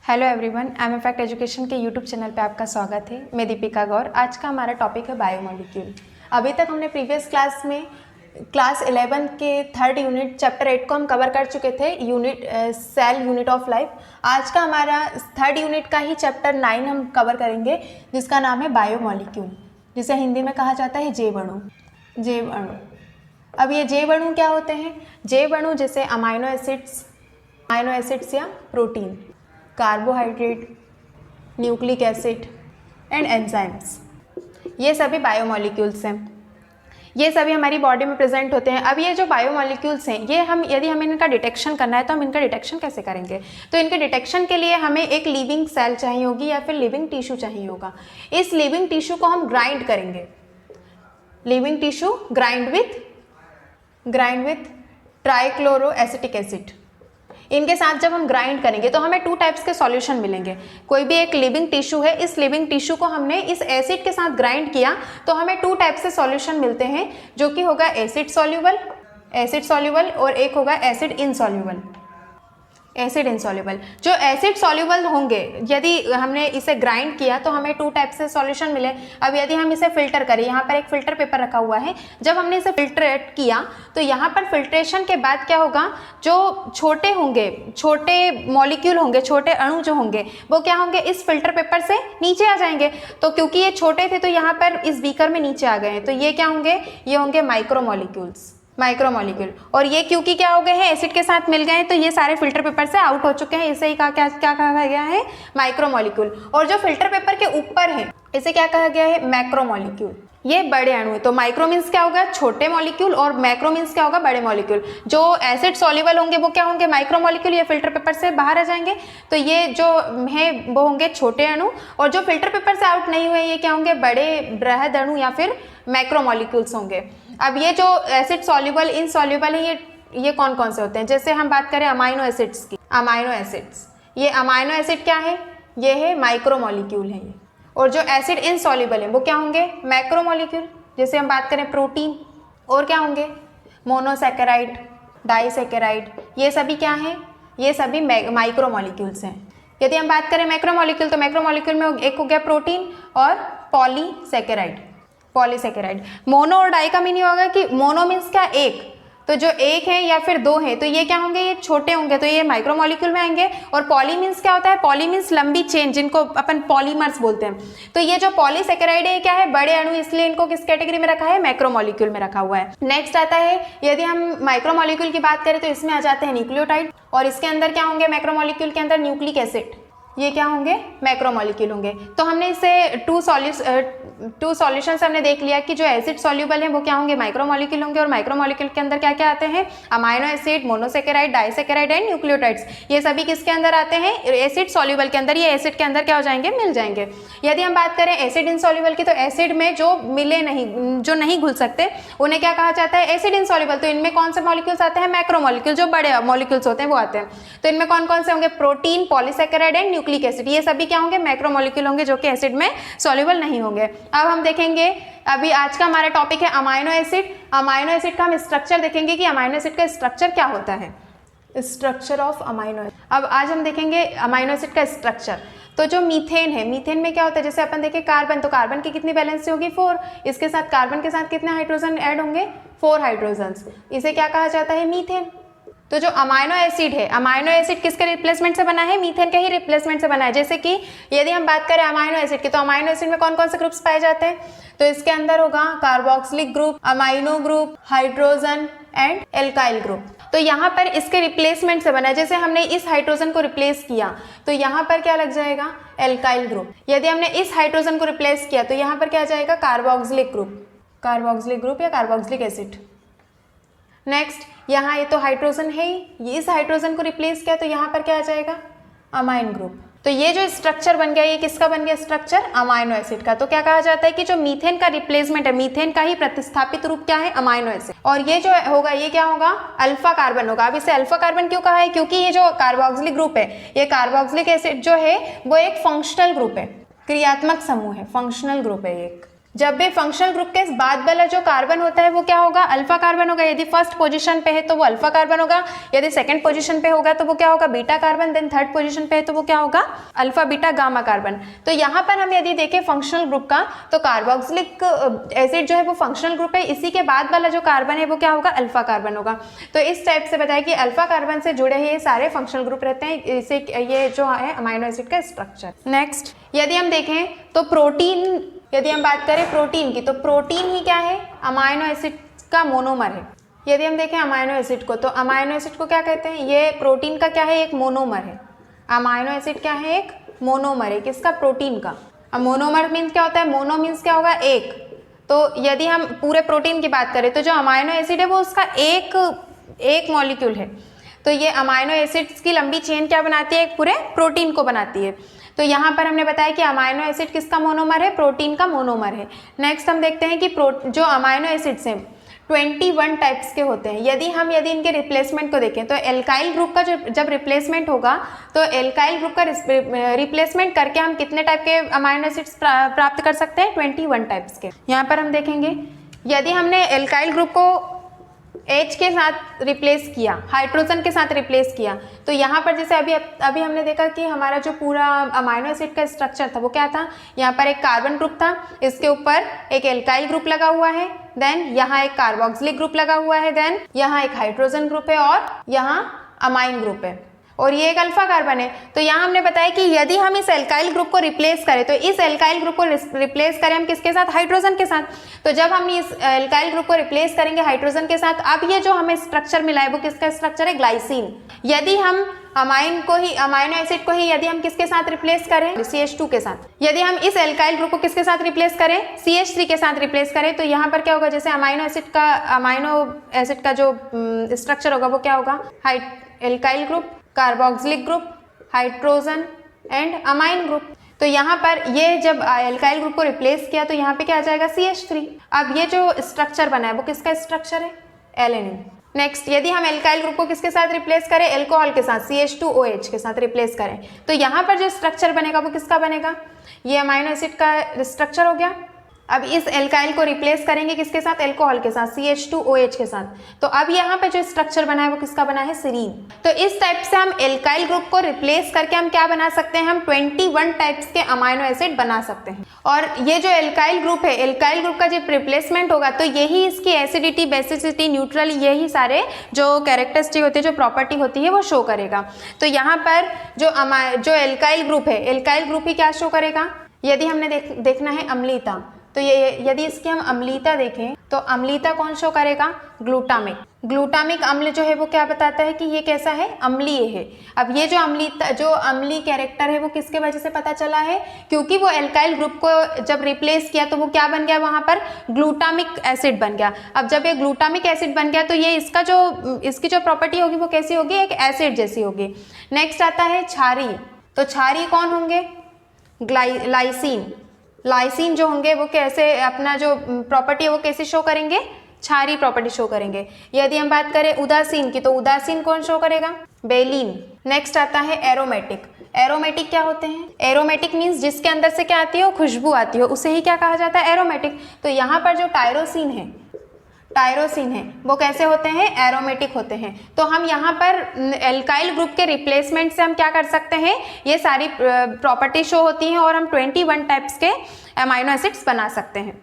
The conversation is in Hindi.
Hello everyone, M Fact Education के यूट्यूब चैनल पे आपका स्वागत है। मैं दीपिका गौर। आज का हमारा टॉपिक है बायोमोलिक्यूल। अभी तक हमने प्रीवियस क्लास में क्लास 11 के थर्ड यूनिट चैप्टर 8 को हम कवर कर चुके थे, सेल यूनिट ऑफ लाइफ। आज का हमारा थर्ड यूनिट का ही चैप्टर 9 हम कवर करेंगे, जिसका नाम है बायोमोलिक्यूल, जिसे हिंदी में कहा जाता है जैव अणु। जैव अणु। अब ये जैव अणु क्या होते हैं? जैव अणु जैसे अमाइनो एसिड्स या protein, carbohydrate, nucleic acid and enzymes, ये सभी बायोमोलिक्यूल्स हैं। ये सभी हमारी बॉडी में प्रेजेंट होते हैं। अब ये जो बायोमोलिक्यूल्स हैं, ये यदि हमें इनका डिटेक्शन करना है तो हम इनका डिटेक्शन कैसे करेंगे? तो इनके डिटेक्शन के लिए हमें एक लिविंग सेल चाहिए होगी या फिर लिविंग टिश्यू चाहिए होगा। इस लिविंग टिश्यू को हम ग्राइंड करेंगे। Living tissue grind with trichloro acetic acid. इनके साथ जब हम ग्राइंड करेंगे तो हमें 2 टाइप्स के सॉल्यूशन मिलेंगे। कोई भी एक लिविंग टिश्यू है, इस लिविंग टिश्यू को हमने इस एसिड के साथ ग्राइंड किया तो हमें 2 टाइप से सॉल्यूशन मिलते हैं, जो कि होगा एसिड सॉल्यूबल और एक होगा एसिड इनसॉल्यूबल। जो एसिड सॉल्यूबल होंगे, यदि हमने इसे ग्राइंड किया तो हमें 2 टाइप से सॉल्यूशन मिले। अब यदि हम इसे फिल्टर करें, यहाँ पर एक फिल्टर पेपर रखा हुआ है, जब हमने इसे फिल्ट्रेट किया तो यहाँ पर फिल्ट्रेशन के बाद क्या होगा, जो छोटे मॉलिक्यूल होंगे, छोटे अणु जो होंगे, वो क्या होंगे, इस फिल्टर पेपर से नीचे आ जाएंगे। तो क्योंकि ये छोटे थे तो यहाँ पर इस बीकर में नीचे आ गए हैं, तो ये क्या होंगे, ये होंगे माइक्रोमोलिक्यूल। और ये क्योंकि क्या हो गए हैं, एसिड के साथ मिल गए हैं, तो ये सारे फिल्टर पेपर से आउट हो चुके हैं। इसे ही क्या कहा गया है, माइक्रोमोलिक्यूल। और जो फिल्टर पेपर के ऊपर है, इसे क्या कहा गया है, मैक्रोमोलिक्यूल। ये बड़े अणु है। तो माइक्रो मीन्स क्या होगा, छोटे मॉलिक्यूल, और मैक्रो मीन्स क्या होगा, बड़े मॉलिक्यूल। जो एसिड सॉल्युबल होंगे वो क्या होंगे, माइक्रोमोलिक्यूल, ये फिल्टर पेपर से बाहर आ जाएंगे। तो ये जो है वो होंगे छोटे अणु, और जो फिल्टर पेपर से आउट नहीं हुए ये क्या होंगे, बड़े बृहद अणु या फिर मैक्रोमोलिक्यूल्स होंगे। अब ये जो एसिड सॉल्युबल, इनसॉल्युबल है, ये कौन कौन से होते हैं? जैसे हम बात करें अमाइनो एसिड्स की, ये अमाइनो एसिड क्या है, ये है माइक्रोमोलिक्यूल है ये। और जो एसिड इनसॉल्युबल है वो क्या होंगे, मैक्रोमोलिक्यूल। जैसे हम बात करें प्रोटीन, और क्या होंगे, मोनोसैकेराइड, डाइसैकेराइड, ये सभी क्या हैं, ये सभी माइक्रोमोलिक्यूल्स हैं। यदि हम बात करें मैक्रोमोलिक्यूल, तो मैक्रोमोलिक्यूल में एक हो गया प्रोटीन और पॉलीसैकेराइड। मोनो और डाई का मीनिंग होगा कि मोनो मीन्स क्या, एक, तो जो एक है या फिर 2 है तो ये क्या होंगे, ये छोटे होंगे, तो ये माइक्रोमोलिक्यूल में आएंगे। और पॉली मीन्स क्या होता है, पॉली मीन्स लंबी चेन, जिनको अपन पॉलीमर्स बोलते हैं। तो ये जो पॉलीसैकेराइड है क्या है, बड़े अणु, इसलिए इनको किस कैटेगरी में रखा है, मैक्रोमोलिक्यूल में रखा हुआ है। नेक्स्ट आता है, यदि हम माइक्रोमोलिक्यूल की बात करें तो इसमें आ जाते हैं न्यूक्लियोटाइड, और इसके अंदर क्या होंगे, मैक्रोमोलिक्यूल के अंदर न्यूक्लिक एसिड, ये क्या होंगे, मैक्रोमोलिक्यूल होंगे। तो हमने इसे 2 सॉल्यूशंस हमने देख लिया कि जो एसिड सॉल्युबल है वो क्या होंगे, माइक्रोमोलिक्यूल होंगे, और माइक्रोमोलिक्यूल के अंदर क्या क्या आते हैं, amino acid, monosaccharide, disaccharide and nucleotides. ये सभी किसके अंदर आते हैं, एसिड सॉल्युबल के अंदर। ये एसिड के अंदर क्या हो जाएंगे, मिल जाएंगे। यदि हम बात करें एसिड इनसॉल्युबल की, तो एसिड में जो नहीं घुल सकते उन्हें क्या कहा जाता है, एसिड इनसॉल्युबल। तो इनमें कौन से मॉलिक्यूल्स आते हैं, मैक्रोमोलिक्यूल, जो बड़े मॉलिक्यूल्स होते हैं वो आते हैं। तो इनमें कौन कौन से होंगे, protein, polysaccharide and nucleic acid, ये सभी क्या होंगे, मैक्रोमोलिक्यूल होंगे, जो कि एसिड में सॉल्युबल नहीं होंगे। अब हम देखेंगे, अभी आज का हमारा टॉपिक है अमाइनो एसिड। अमाइनो एसिड का हम स्ट्रक्चर देखेंगे कि अमाइनो एसिड का स्ट्रक्चर क्या होता है, स्ट्रक्चर ऑफ अमाइनो। अब आज हम देखेंगे अमाइनो एसिड का स्ट्रक्चर। तो जो मीथेन है, मीथेन में क्या होता है, जैसे अपन देखें कार्बन, तो कार्बन की कितनी वैलेंसी होगी, 4। इसके साथ कार्बन के साथ कितने हाइड्रोजन ऐड होंगे, 4 हाइड्रोजन्स। इसे क्या कहा जाता है, मीथेन। तो जो अमाइनो एसिड है, अमाइनो एसिड किसके रिप्लेसमेंट से बना है, मीथेन के ही रिप्लेसमेंट से बना है। जैसे कि यदि हम बात करें अमाइनो एसिड की, तो अमाइनो एसिड में कौन कौन से ग्रुप्स पाए जाते हैं, तो इसके अंदर होगा carboxylic group, amino group, hydrogen and alkyl group. तो यहाँ पर इसके रिप्लेसमेंट से बना है। जैसे हमने इस हाइड्रोजन को रिप्लेस किया तो यहाँ पर क्या लग जाएगा, एल्काइल ग्रुप। यदि हमने इस हाइड्रोजन को रिप्लेस किया तो यहाँ पर क्या आ जाएगा, कार्बोक्सिलिक ग्रुप या कार्बोक्सिलिक एसिड। नेक्स्ट, यहाँ ये तो हाइड्रोजन है ही, ये इस हाइड्रोजन को रिप्लेस किया तो यहाँ पर क्या आ जाएगा, अमाइन ग्रुप। तो ये जो स्ट्रक्चर बन गया, ये किसका बन गया स्ट्रक्चर, अमाइनो एसिड का। तो क्या कहा जाता है कि जो मीथेन का रिप्लेसमेंट है, मीथेन का ही प्रतिस्थापित रूप क्या है, अमाइनो एसिड। और ये जो होगा, ये क्या होगा, अल्फा कार्बन होगा। अब इसे अल्फा कार्बन क्यों कहा है, क्योंकि ये जो कार्बोक्सिलिक ग्रुप है, ये कार्बोक्सिलिक एसिड जो है वो एक फंक्शनल ग्रुप है, क्रियात्मक समूह है, फंक्शनल ग्रुप है ये एक। जब भी फंक्शनल ग्रुप के बाद वाला जो कार्बन होता है वो क्या होगा, अल्फा कार्बन होगा। यदि फर्स्ट पोजीशन पे है तो वो अल्फा कार्बन होगा, यदि सेकंड पोजीशन पे होगा तो वो क्या होगा, beta carbon, then third position पे है तो वो क्या होगा, अल्फा बीटा गामा कार्बन। तो यहाँ पर हम यदि देखें फंक्शनल ग्रुप का, तो कार्बोक्सिलिक एसिड जो है वो फंक्शनल ग्रुप है, इसी के बाद वाला जो कार्बन है वो क्या होगा, अल्फा कार्बन होगा। तो इस टाइप से बताया कि अल्फा कार्बन से जुड़े ये सारे फंक्शनल ग्रुप रहते हैं, इसे ये जो है अमाइनो एसिड का स्ट्रक्चर। नेक्स्ट यदि हम देखें तो प्रोटीन, यदि हम बात करें प्रोटीन की, तो प्रोटीन ही क्या है, अमाइनो एसिड का मोनोमर है। यदि हम देखें अमाइनो एसिड को, तो अमाइनो एसिड को क्या कहते हैं, ये प्रोटीन का क्या है, एक मोनोमर है। अमाइनो एसिड क्या है, एक मोनोमर है, किसका, प्रोटीन का। अब मोनोमर मीन्स क्या होता है, मोनो मीन्स क्या होगा, एक। तो यदि हम पूरे प्रोटीन की बात करें तो जो अमाइनो एसिड है वो उसका एक मॉलिक्यूल है। तो ये अमाइनो एसिड्स की लंबी चेन क्या बनाती है, एक पूरे प्रोटीन को बनाती है। तो यहाँ पर हमने बताया कि अमाइनो एसिड किसका मोनोमर है, प्रोटीन का मोनोमर है। नेक्स्ट हम देखते हैं कि जो अमाइनो एसिड्स हैं 21 टाइप्स के होते हैं। यदि इनके रिप्लेसमेंट को देखें तो एल्काइल ग्रुप का जब रिप्लेसमेंट होगा तो एल्काइल ग्रुप का रिप्लेसमेंट करके हम कितने टाइप के अमाइनो एसिड्स प्राप्त कर सकते हैं, 21 टाइप्स के। यहाँ पर हम देखेंगे यदि हमने एल्काइल ग्रुप को H के साथ रिप्लेस किया, हाइड्रोजन के साथ रिप्लेस किया, तो यहाँ पर जैसे अभी हमने देखा कि हमारा जो पूरा अमाइनो एसिड का स्ट्रक्चर था वो क्या था, यहाँ पर एक कार्बन ग्रुप था, इसके ऊपर एक एल्काइल ग्रुप लगा हुआ है, देन यहाँ एक कार्बोक्सिलिक ग्रुप लगा हुआ है, देन यहाँ एक हाइड्रोजन ग्रुप है और यहाँ अमाइन ग्रुप है, और ये एक अल्फा कार्बन है। तो यहाँ हमने बताया कि यदि हम इस एल्काइल ग्रुप को रिप्लेस करें, तो इस एल्काइल ग्रुप को रिप्लेस करें हम किसके साथ, हाइड्रोजन के साथ। तो जब हम इस एल्काइल ग्रुप को रिप्लेस करेंगे हाइड्रोजन के साथ, अब ये जो हमें स्ट्रक्चर मिला है वो किसका स्ट्रक्चर है, ग्लाइसिन। यदि हम अमाइनो एसिड को ही यदि हम किसके साथ रिप्लेस करें, CH2 के साथ। यदि हम इस एल्काइल ग्रुप को किसके साथ रिप्लेस करें, CH3 के साथ रिप्लेस करें, तो यहाँ पर क्या होगा, जैसे अमाइनो एसिड का जो स्ट्रक्चर होगा वो क्या होगा, alkyl group, carboxylic group, hydrogen and amine group. तो यहाँ पर ये जब एल्काइल ग्रुप को रिप्लेस किया तो यहाँ पे क्या आ जाएगा, CH3। अब ये जो स्ट्रक्चर बना है वो किसका स्ट्रक्चर है, एलेनिन। नेक्स्ट यदि हम एल्काइल ग्रुप को किसके साथ रिप्लेस करें, एल्कोहल के साथ, CH2OH के साथ रिप्लेस करें, तो यहाँ पर जो स्ट्रक्चर बनेगा वो किसका बनेगा, ये अमाइनो एसिड का स्ट्रक्चर हो गया। अब इस एल्काइल को रिप्लेस करेंगे किसके साथ, एल्कोहल के साथ, CH2OH के साथ, तो अब यहाँ पे जो स्ट्रक्चर बना है वो किसका बना है, सीरीन। तो इस टाइप से हम एल्काइल ग्रुप को रिप्लेस करके हम क्या बना सकते हैं, हम 21 टाइप्स के अमाइनो एसिड बना सकते हैं। और ये जो एल्काइल ग्रुप है, एल्काइल ग्रुप का जब रिप्लेसमेंट होगा तो यही इसकी एसिडिटी, बेसिसिटी, न्यूट्रल, यही सारे जो कैरेक्टरिस्टिक होती है, जो प्रॉपर्टी होती है वो शो करेगा। तो यहाँ पर जो एल्काइल ग्रुप है, एल्काइल ग्रुप ही क्या शो करेगा, यदि हमने देखना है अम्लीता, तो ये यदि इसकी हम अम्लीता देखें तो अम्लीता कौन शो करेगा, ग्लूटामिक अम्ल जो है वो क्या बताता है कि ये कैसा है, अम्लीय है। अब ये जो अम्ली कैरेक्टर है वो किसके वजह से पता चला है, क्योंकि वो एल्काइल ग्रुप को जब रिप्लेस किया तो वो क्या बन गया, वहां पर ग्लूटामिक एसिड बन गया। अब जब ये ग्लूटामिक एसिड बन गया तो ये इसकी जो प्रॉपर्टी होगी वो कैसी होगी, एक एसिड जैसी होगी। नेक्स्ट आता है क्षारीय। तो क्षारीय कौन होंगे, लाइसिन जो होंगे वो कैसे अपना जो प्रॉपर्टी है वो कैसे शो करेंगे, क्षारीय प्रॉपर्टी शो करेंगे। यदि हम बात करें उदासीन की, तो उदासीन कौन शो करेगा, बेलीन। नेक्स्ट आता है एरोमेटिक। एरोमेटिक क्या होते हैं, एरोमेटिक मीन्स जिसके अंदर से क्या आती है, खुशबू आती है, उसे ही क्या कहा जाता है, एरोमेटिक। तो यहाँ पर जो टायरोसिन है वो कैसे होते हैं, एरोमेटिक होते हैं। तो हम यहाँ पर एल्काइल ग्रुप के रिप्लेसमेंट से हम क्या कर सकते हैं, ये सारी प्रॉपर्टी शो होती हैं और हम 21 टाइप्स के अमाइनो एसिड्स बना सकते हैं।